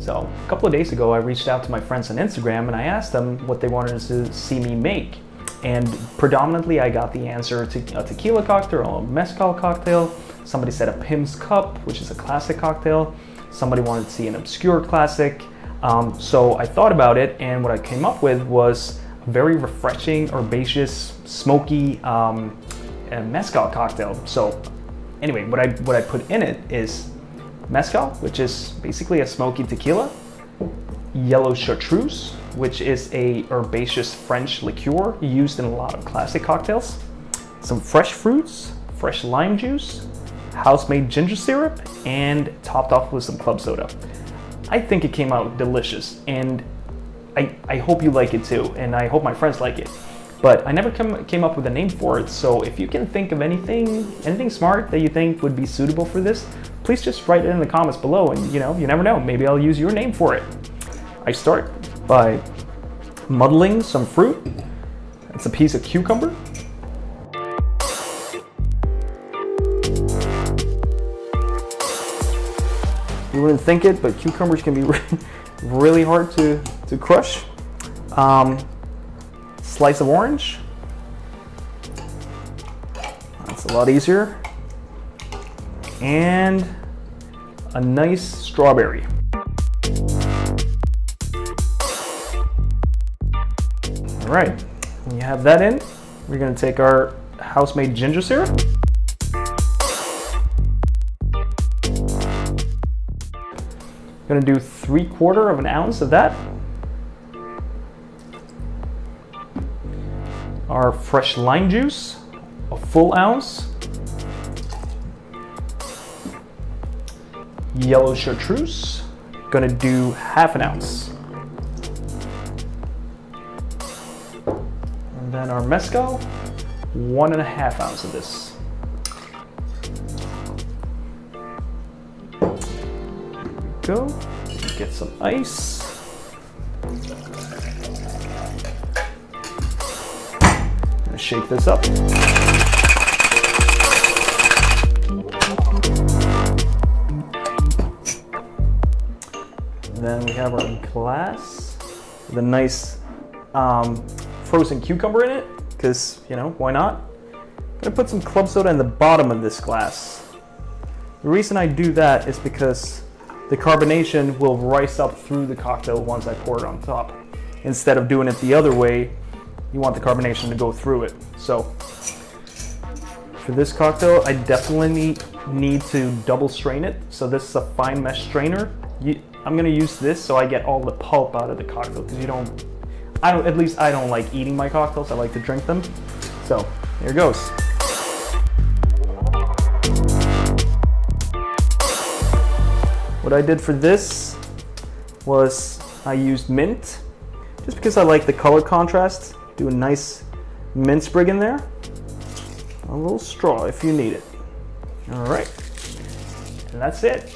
So a couple of days ago, I reached out to my friends on Instagram and I asked them what they wanted to see me make. And predominantly I got the answer to a tequila cocktail, a mezcal cocktail. Somebody said a Pim's Cup, which is a classic cocktail. Somebody wanted to see an obscure classic. So I thought about it, and what I came up with was a very refreshing, herbaceous, smoky mezcal cocktail. So anyway, what I put in it is mezcal, which is basically a smoky tequila, yellow chartreuse, which is a herbaceous French liqueur used in a lot of classic cocktails, some fresh fruits, fresh lime juice, house-made ginger syrup, and topped off with some club soda. I think it came out delicious, and I hope you like it too, and I hope my friends like it. But I never came up with a name for it, so if you can think of anything smart that you think would be suitable for this, please just write it in the comments below, and you never know, maybe I'll use your name for it. I start by muddling some fruit. It's a piece of cucumber. You wouldn't think it, but cucumbers can be really hard to crush. Slice of orange. That's a lot easier. And a nice strawberry. All right, when you have that in, we're gonna take our house-made ginger syrup. Gonna do 3/4 of an ounce of that. Our fresh lime juice, a full ounce. Yellow chartreuse, gonna do 1/2 ounce. And then our mezcal, 1.5 ounce of this. There we go. Get some ice. Gonna shake this up. And then we have our glass with a nice frozen cucumber in it, because, why not? I'm gonna put some club soda in the bottom of this glass. The reason I do that is because the carbonation will rise up through the cocktail once I pour it on top. Instead of doing it the other way, you want the carbonation to go through it. So for this cocktail, I definitely need to double strain it. So this is a fine mesh strainer. I'm gonna use this so I get all the pulp out of the cocktail, because at least I don't like eating my cocktails, I like to drink them. So here it goes. What I did for this was I used mint, just because I like the color contrast. Do a nice mint sprig in there. A little straw if you need it. All right, and that's it.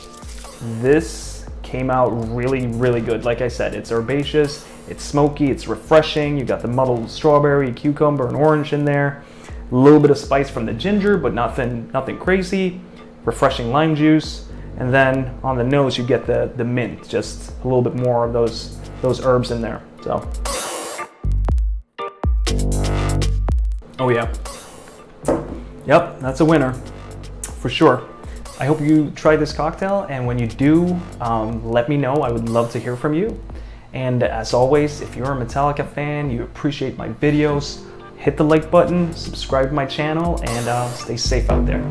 This came out really, really good. Like I said, it's herbaceous, it's smoky, it's refreshing. You got the muddled strawberry, cucumber, and orange in there. A little bit of spice from the ginger, but nothing crazy. Refreshing lime juice. And then on the nose, you get the mint, just a little bit more of those herbs in there. So, oh yeah, yep, that's a winner for sure. I hope you try this cocktail, and when you do, let me know. I would love to hear from you. And as always, if you're a Metallica fan, you appreciate my videos, hit the like button, subscribe to my channel, and stay safe out there.